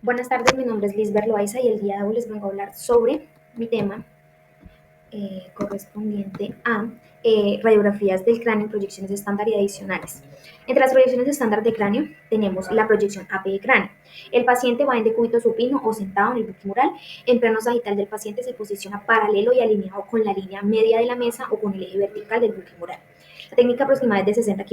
Buenas tardes, mi nombre es Lisbeth Loaiza y el día de hoy les vengo a hablar sobre mi tema correspondiente a radiografías del cráneo, proyecciones estándar y adicionales. Entre las proyecciones estándar de cráneo tenemos la proyección AP de cráneo. El paciente va en decúbito supino o sentado en el buquimural. En plano sagital del paciente se posiciona paralelo y alineado con la línea media de la mesa o con el eje vertical del buquimural. La técnica aproximada es de 60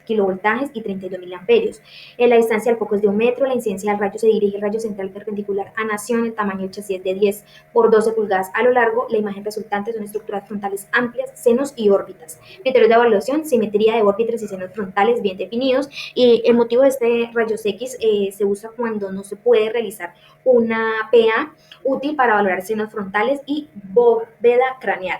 kilovoltajes y 32 miliamperios. La distancia al foco es de 1 metro, la incidencia del rayo se dirige el rayo central perpendicular a nación, el tamaño del chasis es de 10 por 12 pulgadas a lo largo, la imagen resultante son estructuras frontales amplias, senos y órbitas. Criterios de evaluación, simetría de órbitas y senos frontales bien definidos, y el motivo de este rayos X se usa cuando no se puede realizar una PA útil para valorar senos frontales y bóveda craneal.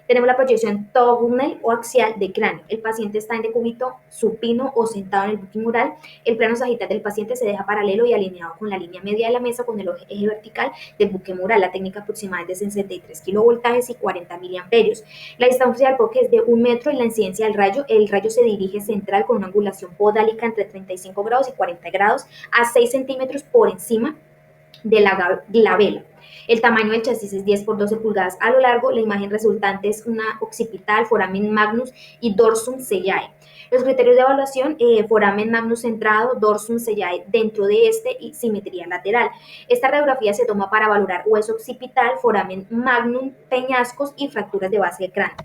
Tenemos la proyección túnel o axial de cráneo. El paciente está en decúbito supino o sentado en el buquimural. El plano sagital del paciente se deja paralelo y alineado con la línea media de la mesa con el eje vertical del buquimural. La técnica aproximada es de 63 kilovoltajes y 40 miliamperios. La distancia del foco es de 1 metro y la incidencia del rayo. El rayo se dirige central con una angulación podálica entre 35 grados y 40 grados a 6 centímetros por encima de la glabela. El tamaño del chasis es 10 por 12 pulgadas a lo largo. La imagen resultante es una occipital, foramen magnus y dorsum sellae. Los criterios de evaluación, foramen magnus centrado, dorsum sellae dentro de este y simetría lateral. Esta radiografía se toma para valorar hueso occipital, foramen magnum, peñascos y fracturas de base de cráneo.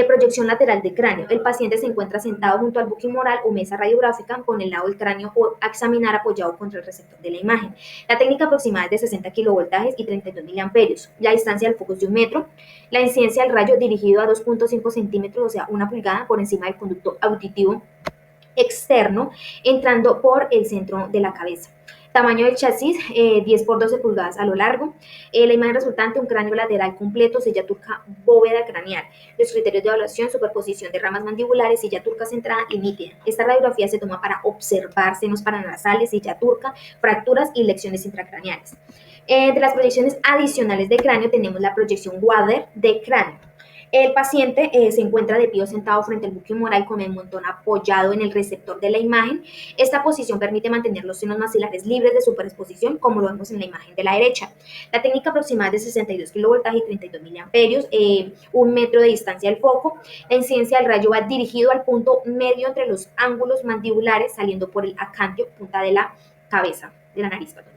Proyección lateral de cráneo. El paciente se encuentra sentado junto al buquimural o mesa radiográfica con el lado del cráneo a examinar apoyado contra el receptor de la imagen. La técnica aproximada es de 60 kilovoltajes y 32 miliamperios. La distancia del foco es de 1 metro. La incidencia del rayo dirigido a 2.5 centímetros, o sea, 1 pulgada por encima del conducto auditivo externo, entrando por el centro de la cabeza. Tamaño del chasis, 10 por 12 pulgadas a lo largo. La imagen resultante, un cráneo lateral completo, silla turca, bóveda craneal. Los criterios de evaluación, superposición de ramas mandibulares, silla turca centrada y nítida. Esta radiografía se toma para observar senos paranasales, silla turca, fracturas y lecciones intracraneales. De las proyecciones adicionales de cráneo tenemos la proyección Wader de cráneo. El paciente se encuentra de pie o sentado frente al buquimural con el mentón apoyado en el receptor de la imagen. Esta posición permite mantener los senos maxilares libres de superexposición, como lo vemos en la imagen de la derecha. La técnica aproximada es de 62 kilovoltajes y 32 miliamperios, 1 metro de distancia del foco. La incidencia del rayo va dirigido al punto medio entre los ángulos mandibulares, saliendo por el acantio, punta de la cabeza, de la nariz, perdón.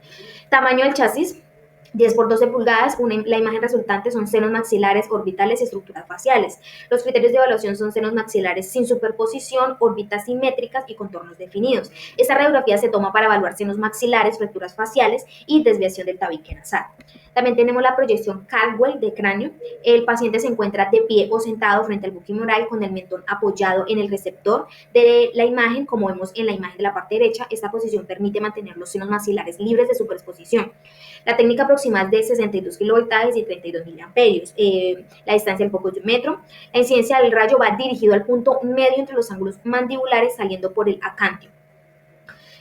Tamaño del chasis, 10 por 12 pulgadas, la imagen resultante son senos maxilares, orbitales y estructuras faciales. Los criterios de evaluación son senos maxilares sin superposición, órbitas simétricas y contornos definidos. Esta radiografía se toma para evaluar senos maxilares, fracturas faciales y desviación del tabique nasal. También tenemos la proyección Caldwell de cráneo. El paciente se encuentra de pie o sentado frente al buquimural con el mentón apoyado en el receptor de la imagen, como vemos en la imagen de la parte derecha. Esta posición permite mantener los senos maxilares libres de superexposición. La técnica aproximada es de 62 kilovoltajes y 32 miliamperios. La distancia del foco es de 1 metro. La incidencia del rayo va dirigido al punto medio entre los ángulos mandibulares, saliendo por el acantio.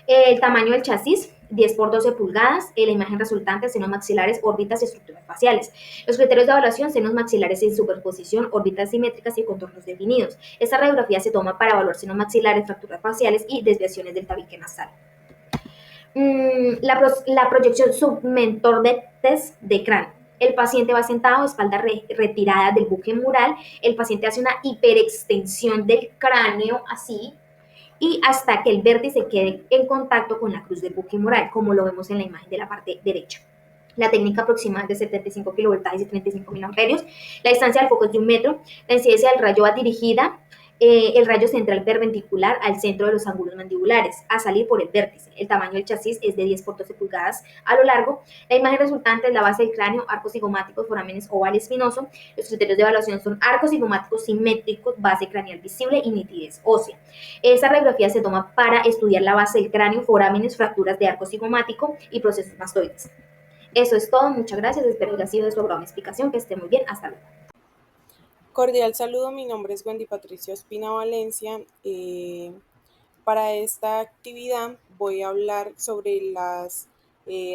El tamaño del chasis, 10 por 12 pulgadas. La imagen resultante, senos maxilares, órbitas y estructuras faciales. Los criterios de evaluación, senos maxilares en superposición, órbitas simétricas y contornos definidos. Esta radiografía se toma para evaluar senos maxilares, fracturas faciales y desviaciones del tabique nasal. La proyección submentor de test de cráneo. El paciente va sentado, espalda retirada del buquimural. El paciente hace una hiperextensión del cráneo así, y hasta que el vértice quede en contacto con la cruz del buquimural, como lo vemos en la imagen de la parte derecha. La técnica aproximada es de 75 kilovoltajes y 35 miliamperios. La distancia del foco es de 1 metro. La incidencia del rayo va dirigida, el rayo central perpendicular al centro de los ángulos mandibulares, a salir por el vértice. El tamaño del chasis es de 10 por 12 pulgadas a lo largo. La imagen resultante es la base del cráneo, arcos cigomáticos, forámenes oval espinoso. Los criterios de evaluación son arcos cigomáticos simétricos, base craneal visible y nitidez ósea. Esta radiografía se toma para estudiar la base del cráneo, forámenes, fracturas de arco cigomático y procesos mastoides. Eso es todo, muchas gracias, espero que haya sido de su agrado mi explicación, que esté muy bien, hasta luego. Cordial saludo, mi nombre es Wendy Patricia Ospina Valencia. Para esta actividad voy a hablar sobre las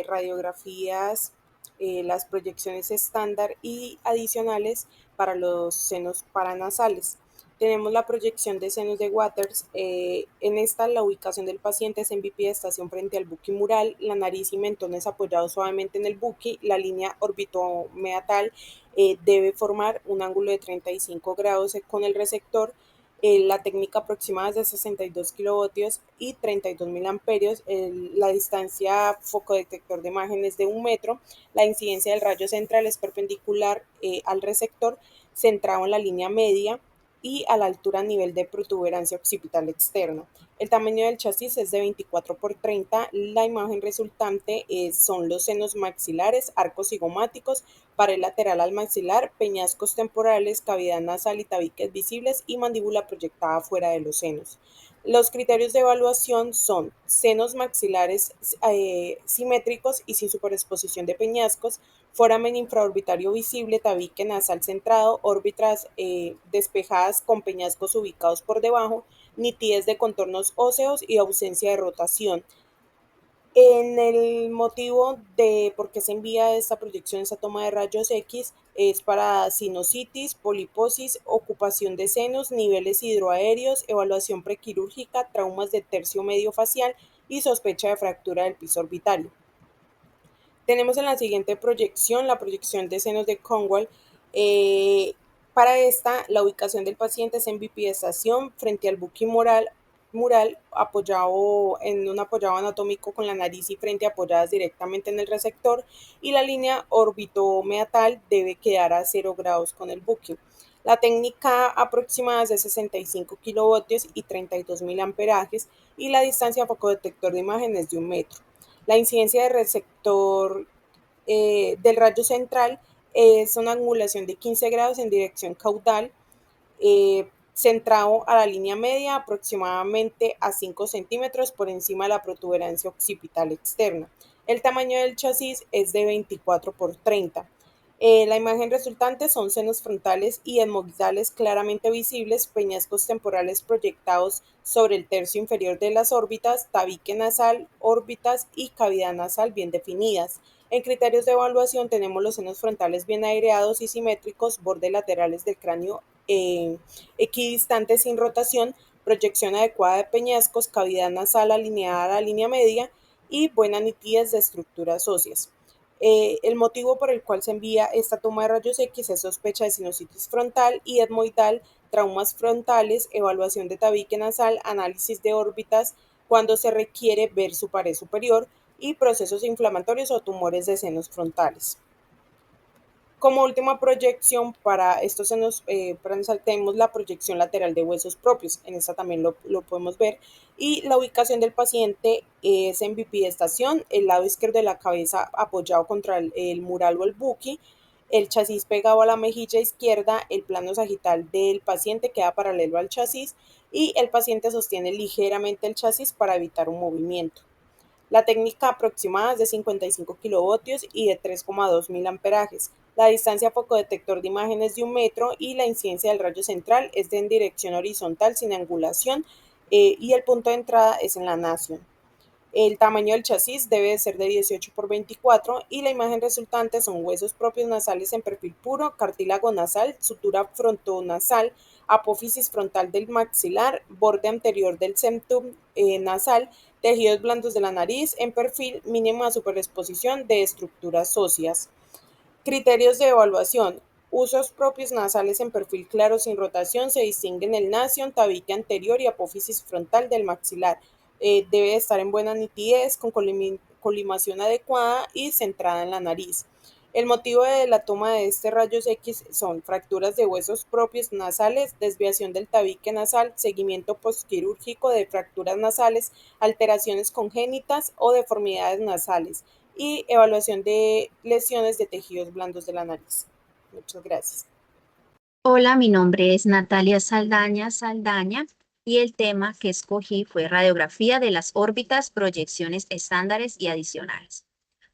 radiografías, las proyecciones estándar y adicionales para los senos paranasales. Tenemos la proyección de senos de Waters. En esta, la ubicación del paciente es en bipedestación frente al buqui mural, la nariz y mentones apoyados suavemente en el buqui, la línea orbitomeatal debe formar un ángulo de 35 grados con el receptor. La técnica aproximada es de 62 kilovatios y 32 mil amperios. La distancia focodetector de imagen es de 1 metro. La incidencia del rayo central es perpendicular al receptor, centrado en la línea media y a la altura a nivel de protuberancia occipital externa. El tamaño del chasis es de 24 por 30. La imagen resultante son los senos maxilares, arcos cigomáticos, pared lateral al maxilar, peñascos temporales, cavidad nasal y tabiques visibles y mandíbula proyectada fuera de los senos. Los criterios de evaluación son senos maxilares simétricos y sin superexposición de peñascos, foramen infraorbitario visible, tabique nasal centrado, órbitas despejadas con peñascos ubicados por debajo, nitidez de contornos óseos y ausencia de rotación. En el motivo de por qué se envía esta proyección, esta toma de rayos X, es para sinusitis, poliposis, ocupación de senos, niveles hidroaéreos, evaluación prequirúrgica, traumas de tercio medio facial y sospecha de fractura del piso orbitario. Tenemos en la siguiente proyección la proyección de senos de Cornwall. Para esta, la ubicación del paciente es en bipedestación frente al buqui mural apoyado en un apoyado anatómico con la nariz y frente apoyadas directamente en el receptor, y la línea orbitomeatal debe quedar a 0 grados con el buqui. La técnica aproximada es de 65 kilovatios y 32 mil amperajes y la distancia focodetector de imagen es de 1 metro. La incidencia del receptor del rayo central es una angulación de 15 grados en dirección caudal, centrado a la línea media aproximadamente a 5 centímetros por encima de la protuberancia occipital externa. El tamaño del chasis es de 24 por 30. La imagen resultante son senos frontales y etmoidales claramente visibles, peñascos temporales proyectados sobre el tercio inferior de las órbitas, tabique nasal, órbitas y cavidad nasal bien definidas. En criterios de evaluación tenemos los senos frontales bien aireados y simétricos, bordes laterales del cráneo equidistantes sin rotación, proyección adecuada de peñascos, cavidad nasal alineada a la línea media y buena nitidez de estructuras óseas. El motivo por el cual se envía esta toma de rayos X es sospecha de sinusitis frontal y etmoidal, traumas frontales, evaluación de tabique nasal, análisis de órbitas cuando se requiere ver su pared superior y procesos inflamatorios o tumores de senos frontales. Como última proyección para estos senos, tenemos la proyección lateral de huesos propios. En esta también lo podemos ver. Y la ubicación del paciente es en bipedestación, el lado izquierdo de la cabeza apoyado contra el mural o el buqui, el chasis pegado a la mejilla izquierda, el plano sagital del paciente queda paralelo al chasis y el paciente sostiene ligeramente el chasis para evitar un movimiento. La técnica aproximada es de 55 kilovatios y de 3,2 mil amperajes. La distancia focodetector de imagen es de 1 metro y la incidencia del rayo central es en dirección horizontal sin angulación y el punto de entrada es en la nación. El tamaño del chasis debe ser de 18 por 24 y la imagen resultante son huesos propios nasales en perfil puro, cartílago nasal, sutura frontonasal, apófisis frontal del maxilar, borde anterior del septum nasal, tejidos blandos de la nariz en perfil, mínima superexposición de estructuras óseas. Criterios de evaluación. Usos propios nasales en perfil claro sin rotación, se distinguen el nasion, tabique anterior y apófisis frontal del maxilar. Debe estar en buena nitidez, con colimación adecuada y centrada en la nariz. El motivo de la toma de este rayos X son fracturas de huesos propios nasales, desviación del tabique nasal, seguimiento postquirúrgico de fracturas nasales, alteraciones congénitas o deformidades nasales y evaluación de lesiones de tejidos blandos de la nariz. Muchas gracias. Hola, mi nombre es Natalia Saldaña y el tema que escogí fue radiografía de las órbitas, proyecciones estándares y adicionales.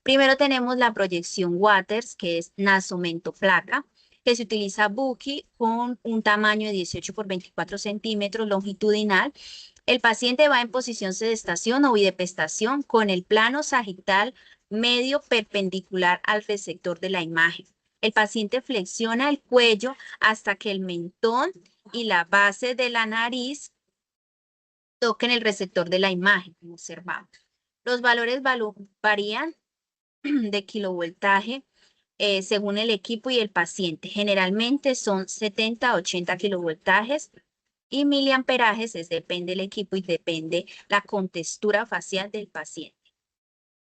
Primero tenemos la proyección Waters, que es nasomentoplaca, que se utiliza buqui con un tamaño de 18 por 24 centímetros longitudinal. El paciente va en posición sedestación o bidepestación con el plano sagital medio perpendicular al receptor de la imagen. El paciente flexiona el cuello hasta que el mentón y la base de la nariz toquen el receptor de la imagen, como observamos. Los valores varían de kilovoltaje según el equipo y el paciente. Generalmente son 70 a 80 kilovoltajes y miliamperajes, depende del equipo y depende la contextura facial del paciente.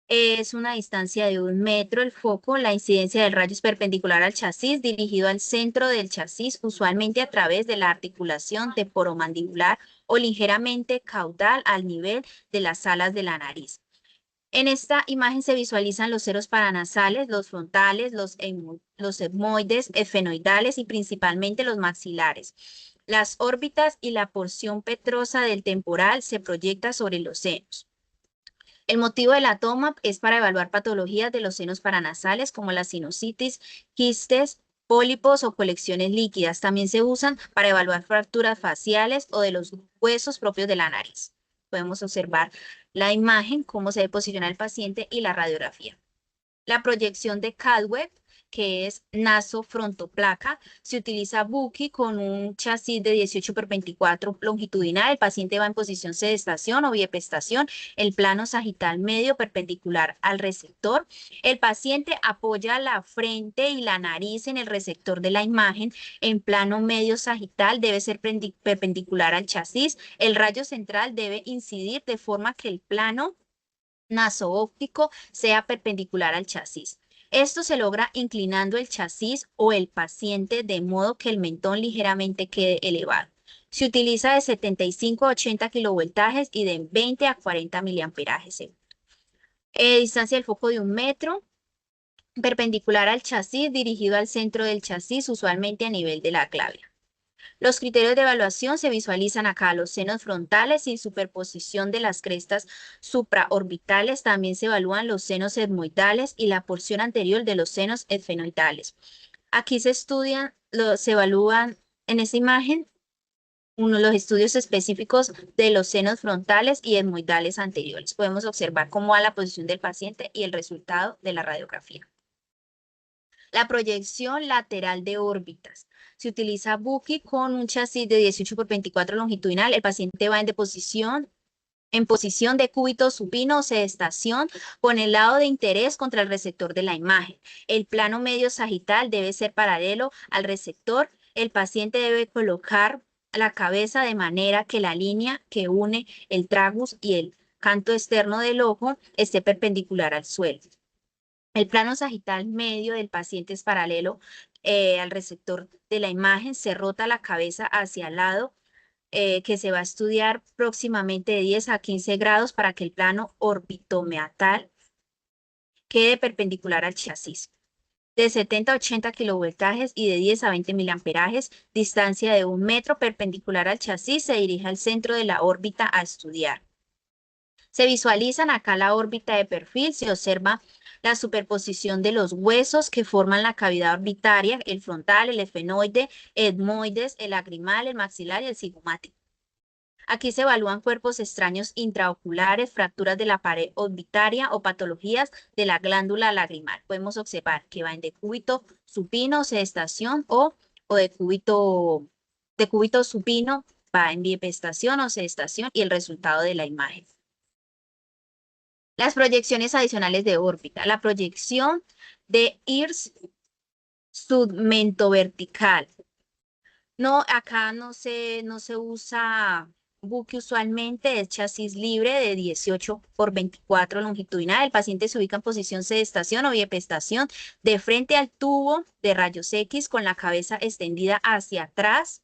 Es una distancia de 1 metro el foco. La incidencia del rayo es perpendicular al chasis, dirigido al centro del chasis, usualmente a través de la articulación temporomandibular o ligeramente caudal al nivel de las alas de la nariz. En esta imagen se visualizan los senos paranasales, los frontales, los etmoides, esfenoidales y principalmente los maxilares. Las órbitas y la porción petrosa del temporal se proyecta sobre los senos. El motivo de la toma es para evaluar patologías de los senos paranasales como la sinusitis, quistes, pólipos o colecciones líquidas. También se usan para evaluar fracturas faciales o de los huesos propios de la nariz. Podemos observar la imagen, cómo se posiciona el paciente y la radiografía. La proyección de Caldwell, que es nasofrontoplaca, se utiliza Buki con un chasis de 18 por 24 longitudinal. El paciente va en posición sedestación o biepestación, el plano sagital medio perpendicular al receptor. El paciente apoya la frente y la nariz en el receptor de la imagen. En plano medio sagital debe ser perpendicular al chasis. El rayo central debe incidir de forma que el plano nasoóptico sea perpendicular al chasis. Esto se logra inclinando el chasis o el paciente de modo que el mentón ligeramente quede elevado. Se utiliza de 75 a 80 kilovoltajes y de 20 a 40 miliamperajes. Distancia del foco de 1 metro, perpendicular al chasis, dirigido al centro del chasis, usualmente a nivel de la glabra. Los criterios de evaluación se visualizan acá: los senos frontales sin superposición de las crestas supraorbitales. También se evalúan los senos etmoidales y la porción anterior de los senos esfenoidales. Aquí se evalúan en esta imagen los estudios específicos de los senos frontales y etmoidales anteriores. Podemos observar cómo va la posición del paciente y el resultado de la radiografía. La proyección lateral de órbitas. Se utiliza Buki con un chasis de 18 por 24 longitudinal. El paciente va en posición de cúbito supino o sedestación con el lado de interés contra el receptor de la imagen. El plano medio sagital debe ser paralelo al receptor. El paciente debe colocar la cabeza de manera que la línea que une el tragus y el canto externo del ojo esté perpendicular al suelo. El plano sagital medio del paciente es paralelo al receptor de la imagen. Se rota la cabeza hacia el lado que se va a estudiar próximamente de 10 a 15 grados para que el plano orbitomeatal quede perpendicular al chasis. De 70 a 80 kilovoltajes y de 10 a 20 miliamperajes, distancia de 1 metro perpendicular al chasis, se dirige al centro de la órbita a estudiar. Se visualizan acá la órbita de perfil, se observa la superposición de los huesos que forman la cavidad orbitaria, el frontal, el esfenoide, etmoides, el lagrimal, el maxilar y el cigomático. Aquí se evalúan cuerpos extraños intraoculares, fracturas de la pared orbitaria o patologías de la glándula lagrimal. Podemos observar que va en decúbito supino, sedestación o de cúbito supino, va en biepestación o sedestación y el resultado de la imagen. Las proyecciones adicionales de órbita. La proyección de IRS submentovertical. No, acá no se usa Buki usualmente, es chasis libre de 18 por 24 longitudinal. El paciente se ubica en posición sedestación o biepestación de frente al tubo de rayos X con la cabeza extendida hacia atrás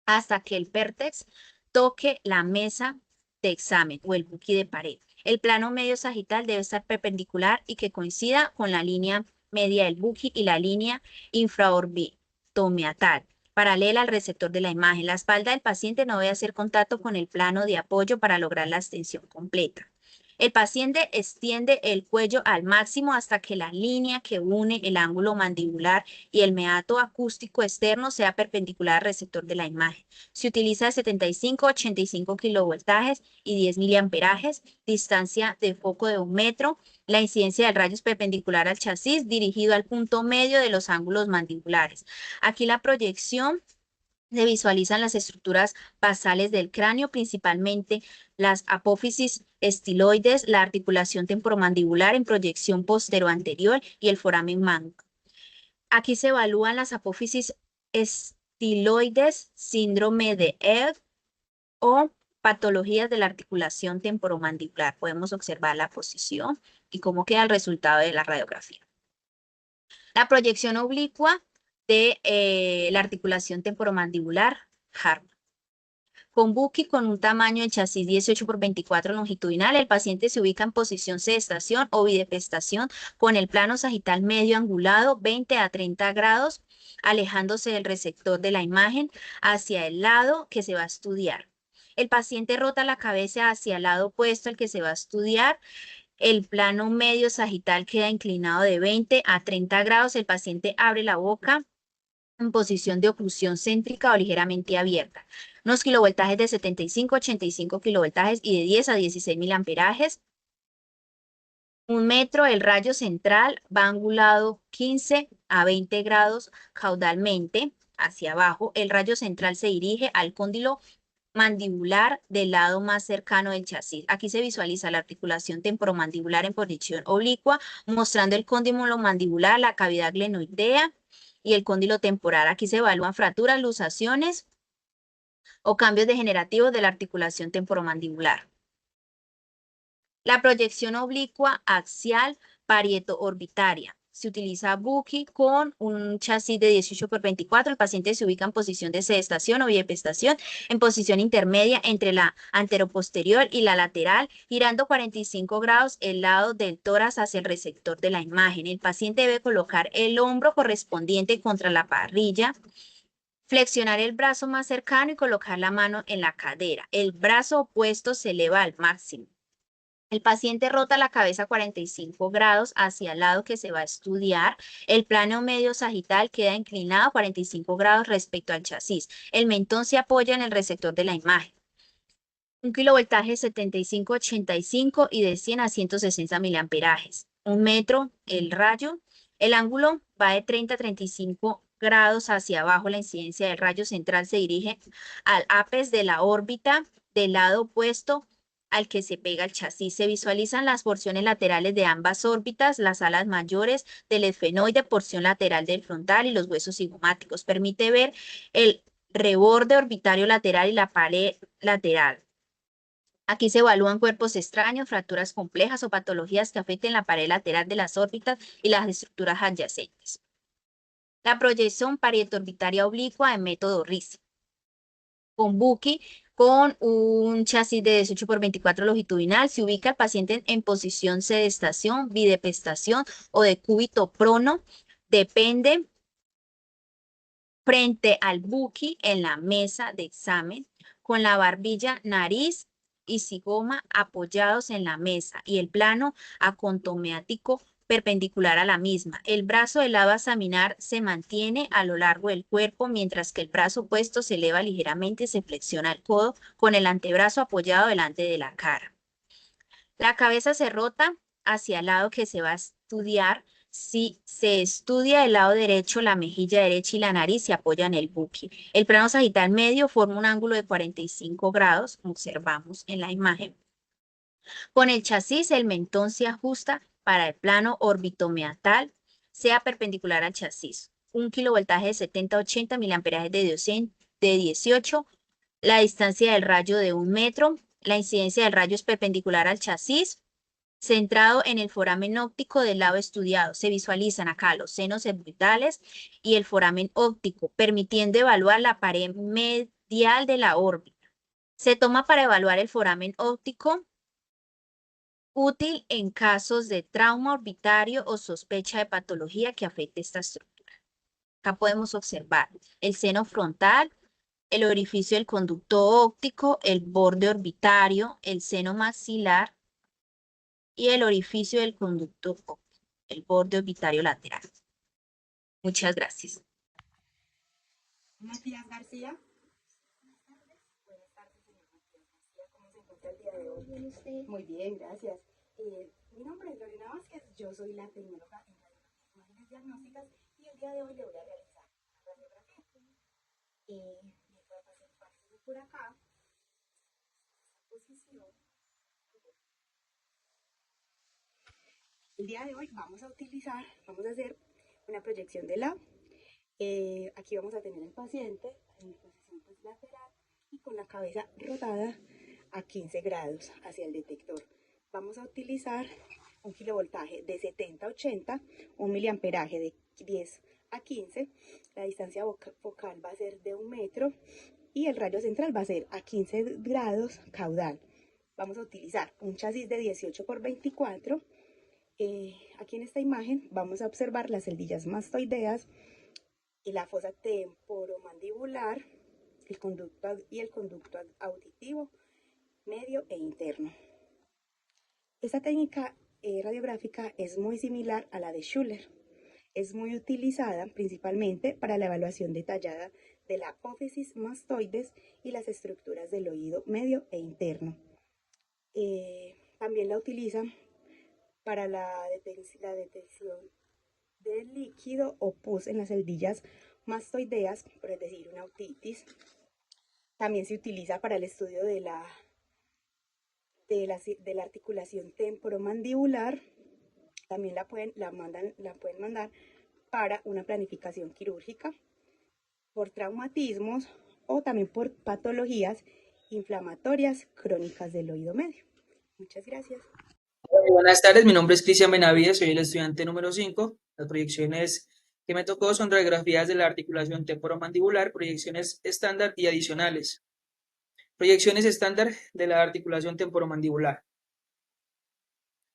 hasta que el vértex toque la mesa de examen o el Buki de pared. El plano medio sagital debe estar perpendicular y que coincida con la línea media del Buki y la línea infraorbitomeatal, paralela al receptor de la imagen. La espalda del paciente no debe hacer contacto con el plano de apoyo para lograr la extensión completa. El paciente extiende el cuello al máximo hasta que la línea que une el ángulo mandibular y el meato acústico externo sea perpendicular al receptor de la imagen. Se utiliza de 75 a 85 kilovoltajes y 10 miliamperajes, distancia de foco de 1 metro. La incidencia del rayo es perpendicular al chasis, dirigido al punto medio de los ángulos mandibulares. Aquí la proyección Se visualizan las estructuras basales del cráneo, principalmente las apófisis estiloides, la articulación temporomandibular en proyección postero-anterior y el foramen manco. Aquí se evalúan las apófisis estiloides, síndrome de Eld o patologías de la articulación temporomandibular. Podemos observar la posición y cómo queda el resultado de la radiografía. La proyección oblicua de la articulación temporomandibular, Hartmann. Con Buki con un tamaño de chasis 18 por 24 longitudinal, el paciente se ubica en posición sedestación o bidepestación con el plano sagital medio angulado 20 a 30 grados, alejándose del receptor de la imagen hacia el lado que se va a estudiar. El paciente rota la cabeza hacia el lado opuesto al que se va a estudiar. El plano medio sagital queda inclinado de 20 a 30 grados. El paciente abre la boca en posición de oclusión céntrica o ligeramente abierta. Unos kilovoltajes de 75 a 85 kilovoltajes y de 10 a 16 miliamperajes. 1 metro, el rayo central va angulado 15 a 20 grados caudalmente hacia abajo. El rayo central se dirige al cóndilo mandibular del lado más cercano del chasis. Aquí se visualiza la articulación temporomandibular en posición oblicua, mostrando el cóndilo mandibular, la cavidad glenoidea y el cóndilo temporal. Aquí se evalúan fracturas, luxaciones o cambios degenerativos de la articulación temporomandibular. La proyección oblicua axial parieto-orbitaria. Se utiliza Buki con un chasis de 18 por 24. El paciente se ubica en posición de sedestación o bipestación, en posición intermedia entre la anteroposterior y la lateral, girando 45 grados el lado del tórax hacia el receptor de la imagen. El paciente debe colocar el hombro correspondiente contra la parrilla, flexionar el brazo más cercano y colocar la mano en la cadera. El brazo opuesto se eleva al máximo. El paciente rota la cabeza 45 grados hacia el lado que se va a estudiar. El plano medio sagital queda inclinado 45 grados respecto al chasis. El mentón se apoya en el receptor de la imagen. Un kilovoltaje 75 a 85 y de 100 a 160 miliamperajes. 1 metro, el rayo. El ángulo va de 30 a 35 grados hacia abajo. La incidencia del rayo central se dirige al ápice de la órbita del lado opuesto al que se pega el chasis. Se visualizan las porciones laterales de ambas órbitas, las alas mayores del esfenoide, porción lateral del frontal y los huesos cigomáticos. Permite ver el reborde orbitario lateral y la pared lateral. Aquí se evalúan cuerpos extraños, fracturas complejas o patologías que afecten la pared lateral de las órbitas y las estructuras adyacentes. La proyección parieto-orbitaria oblicua en método RISI. Con Buki, con un chasis de 18 por 24 longitudinal, se ubica el paciente en posición sedestación, bidepestación o de cúbito prono. Depende frente al Buki en la mesa de examen, con la barbilla, nariz y zigoma apoyados en la mesa y el plano acontomeático perpendicular a la misma. El brazo del lado a examinar se mantiene a lo largo del cuerpo, mientras que el brazo opuesto se eleva ligeramente y se flexiona el codo con el antebrazo apoyado delante de la cara. La cabeza se rota hacia el lado que se va a estudiar. Si se estudia el lado derecho, la mejilla derecha y la nariz se apoyan en el buki. El plano sagital medio forma un ángulo de 45 grados, observamos en la imagen. Con el chasis, el mentón se ajusta para el plano orbitomeatal, sea perpendicular al chasis. Un kilovoltaje de 70 a 80 miliamperajes de 18, la distancia del rayo de 1 metro, la incidencia del rayo es perpendicular al chasis, centrado en el foramen óptico del lado estudiado. Se visualizan acá los senos orbitales y el foramen óptico, permitiendo evaluar la pared medial de la órbita. Se toma para evaluar el foramen óptico, útil en casos de trauma orbitario o sospecha de patología que afecte esta estructura. Acá podemos observar el seno frontal, el orificio del conducto óptico, el borde orbitario, el seno maxilar y el orificio del conducto óptico, el borde orbitario lateral. Muchas gracias. Matías García. Buenas tardes, señor Matías García. ¿Cómo se encuentra el día de hoy? Bien, usted. Muy bien, gracias. Mi nombre es Lorena Vázquez, yo soy la tecnóloga en radiografía y imágenes diagnósticas y el día de hoy le voy a realizar una radiografía. mientras pasen por acá, posición. El día de hoy vamos a hacer una proyección de lado. Aquí vamos a tener al paciente en posición pues, lateral y con la cabeza rotada a 15 grados hacia el detector. Vamos a utilizar un kilovoltaje de 70 a 80, un miliamperaje de 10 a 15, la distancia focal va a ser de 1 metro y el rayo central va a ser a 15 grados caudal. Vamos a utilizar un chasis de 18 por 24. Aquí en esta imagen vamos a observar las celdillas mastoideas y la fosa temporomandibular, el conducto auditivo medio e interno. Esta técnica radiográfica es muy similar a la de Schuller. Es muy utilizada principalmente para la evaluación detallada de la apófisis mastoides y las estructuras del oído medio e interno. También la utilizan para la detección del líquido o pus en las celdillas mastoideas, por decir una otitis. También se utiliza para el estudio de la articulación temporomandibular. También la pueden mandar para una planificación quirúrgica, por traumatismos o también por patologías inflamatorias crónicas del oído medio. Muchas gracias. Buenas tardes, mi nombre es Cristian Benavides, soy el estudiante número 5. Las proyecciones que me tocó son radiografías de la articulación temporomandibular, proyecciones estándar y adicionales. Proyecciones estándar de la articulación temporomandibular.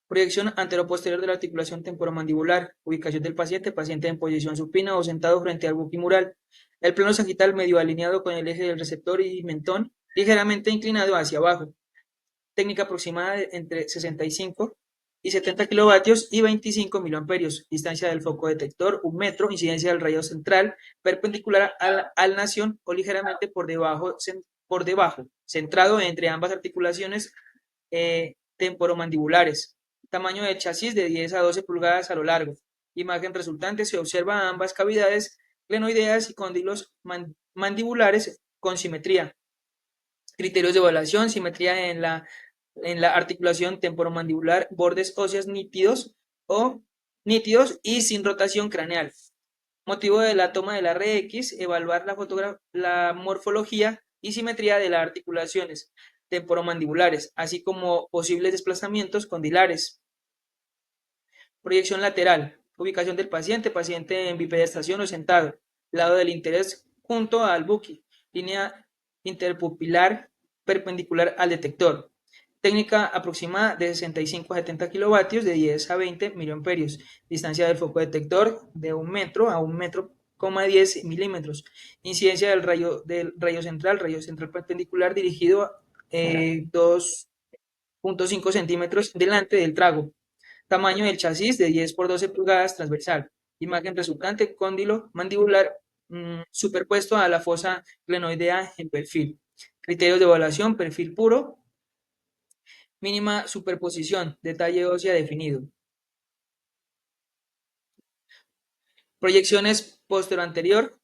Proyección anteroposterior de la articulación temporomandibular. Ubicación del paciente en posición supina o sentado frente al buquimural. El plano sagital medio alineado con el eje del receptor y mentón, ligeramente inclinado hacia abajo. Técnica aproximada entre 65 y 70 kilovatios y 25 miliamperios. Distancia del foco detector, 1 metro. Incidencia del rayo central, perpendicular al nación o ligeramente por debajo, centrado entre ambas articulaciones temporomandibulares. Tamaño del chasis de 10 a 12 pulgadas a lo largo. Imagen resultante, se observa ambas cavidades glenoideas y cóndilos mandibulares con simetría. Criterios de evaluación: simetría en la articulación temporomandibular, bordes óseos nítidos y sin rotación craneal. Motivo de la toma de la RX: evaluar la morfología y simetría de las articulaciones temporomandibulares, así como posibles desplazamientos condilares. Proyección lateral: ubicación del paciente en bipedestación o sentado, lado del interés junto al buqui, línea interpupilar perpendicular al detector. Técnica aproximada de 65 a 70 kilovatios de 10 a 20 miliamperios. Distancia del foco detector de 1 metro a 1 metro, 10 milímetros. Incidencia del rayo central perpendicular dirigido 2.5 centímetros delante del trago. Tamaño del chasis de 10 por 12 pulgadas transversal. Imagen resultante, cóndilo mandibular superpuesto a la fosa glenoidea en perfil. Criterios de evaluación: perfil puro, mínima superposición, detalle ósea definido. Proyecciones posterior-anterior,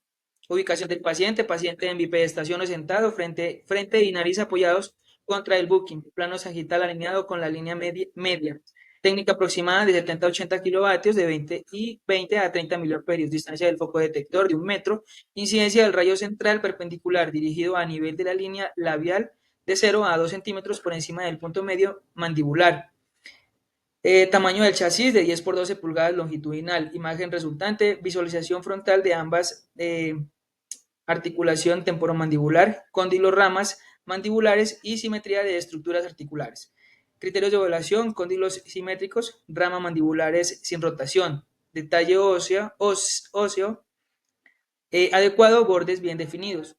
ubicación del paciente en bipedestación o sentado, frente y nariz apoyados contra el buqui, plano sagital alineado con la línea media. Técnica aproximada de 70 a 80 kilovatios de 20 a 30 miliamperios. Distancia del foco detector de 1 metro. Incidencia del rayo central perpendicular dirigido a nivel de la línea labial de 0 a 2 centímetros por encima del punto medio mandibular. Tamaño del chasis de 10 por 12 pulgadas longitudinal. Imagen resultante, visualización frontal de ambas articulación temporomandibular, cóndilos ramas mandibulares y simetría de estructuras articulares. Criterios de evaluación: cóndilos simétricos, rama mandibulares sin rotación, detalle óseo adecuado, bordes bien definidos.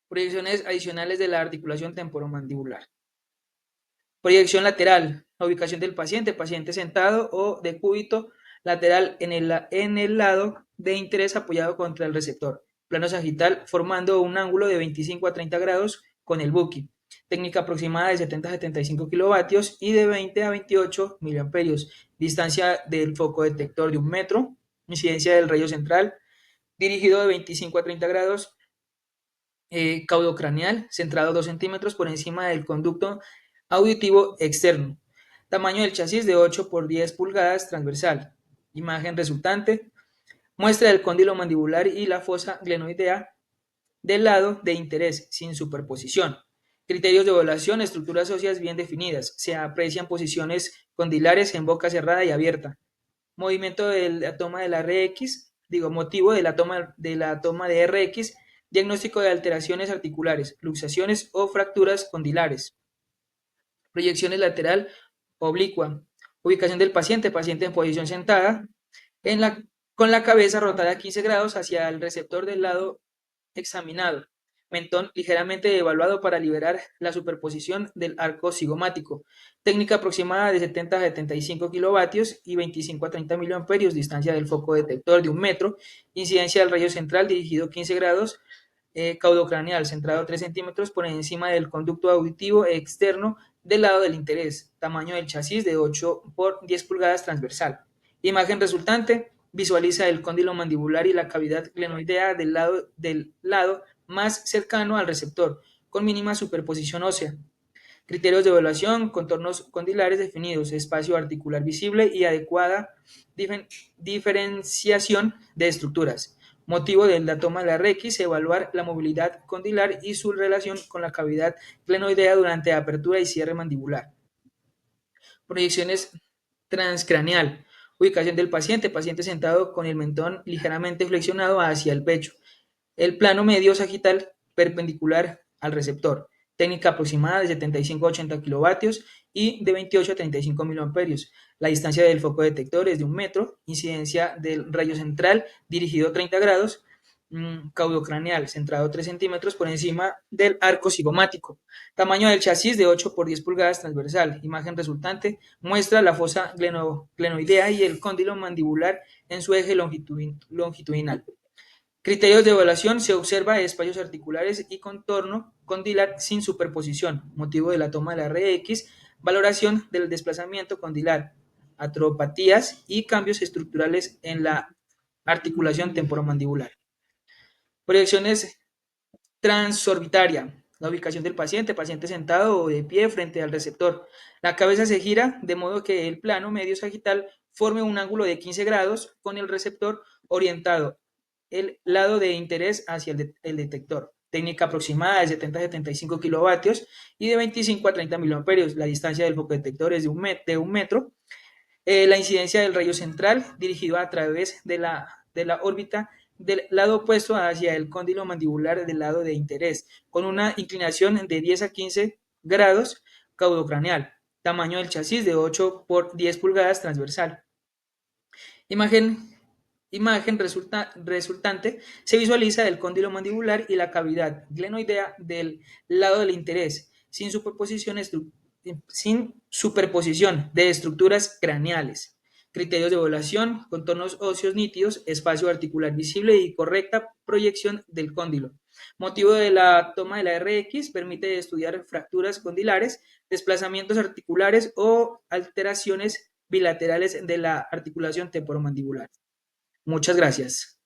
Proyecciones adicionales de la articulación temporomandibular. Proyección lateral: la ubicación del paciente sentado o de cúbito lateral en el lado de interés apoyado contra el receptor, plano sagital formando un ángulo de 25 a 30 grados con el buqui. Técnica aproximada de 70 a 75 kilovatios y de 20 a 28 miliamperios. Distancia del foco detector de 1 metro. Incidencia del rayo central dirigido de 25 a 30 grados caudocraneal, centrado 2 centímetros por encima del conducto auditivo externo. Tamaño del chasis de 8 por 10 pulgadas transversal. Imagen resultante. Muestra del cóndilo mandibular y la fosa glenoidea del lado de interés, sin superposición. Criterios de evaluación, estructuras óseas bien definidas. Se aprecian posiciones condilares en boca cerrada y abierta. Movimiento de la toma de la RX, motivo de la toma de RX, diagnóstico de alteraciones articulares, luxaciones o fracturas condilares. Proyecciones lateral oblicua. Ubicación del paciente en posición sentada, con la cabeza rotada 15 grados hacia el receptor del lado examinado. Mentón ligeramente evaluado para liberar la superposición del arco cigomático. Técnica aproximada de 70 a 75 kilovatios y 25 a 30 miliamperios. Distancia del foco detector de 1 metro. Incidencia del rayo central dirigido 15 grados. Caudocraneal centrado 3 centímetros por encima del conducto auditivo externo del lado del interés. Tamaño del chasis de 8 por 10 pulgadas transversal. Imagen resultante. Visualiza el cóndilo mandibular y la cavidad glenoidea del lado más cercano al receptor, con mínima superposición ósea. Criterios de evaluación, contornos condilares definidos, espacio articular visible y adecuada diferenciación de estructuras. Motivo de la toma de la RX, evaluar la movilidad condilar y su relación con la cavidad glenoidea durante apertura y cierre mandibular. Proyecciones transcraneal. Ubicación del paciente sentado con el mentón ligeramente flexionado hacia el pecho. El plano medio sagital perpendicular al receptor. Técnica aproximada de 75 a 80 kilovatios y de 28 a 35 miliamperios. La distancia del foco detector es de 1 metro. Incidencia del rayo central dirigido 30 grados. Caudocraneal, centrado 3 centímetros por encima del arco cigomático. Tamaño del chasis de 8 por 10 pulgadas transversal. Imagen resultante muestra la fosa glenoidea y el cóndilo mandibular en su eje longitudinal. Criterios de evaluación, se observa espacios articulares y contorno condilar sin superposición. Motivo de la toma de la RX, valoración del desplazamiento condilar, atropatías y cambios estructurales en la articulación temporomandibular. Proyecciones transorbitaria. La ubicación del paciente sentado o de pie frente al receptor. La cabeza se gira de modo que el plano medio sagital forme un ángulo de 15 grados con el receptor orientado el lado de interés hacia el detector. Técnica aproximada de 70 a 75 kilovatios y de 25 a 30 miliamperios. La distancia del foco detector es de 1 metro. La incidencia del rayo central dirigido a través de la órbita del lado opuesto hacia el cóndilo mandibular del lado de interés, con una inclinación de 10 a 15 grados caudocraneal. Tamaño del chasis de 8 por 10 pulgadas transversal. Imagen resultante se visualiza el cóndilo mandibular y la cavidad glenoidea del lado del interés, sin superposición de estructuras craneales. Criterios de evaluación, contornos óseos nítidos, espacio articular visible y correcta proyección del cóndilo. Motivo de la toma de la RX, permite estudiar fracturas condilares, desplazamientos articulares o alteraciones bilaterales de la articulación temporomandibular. Muchas gracias.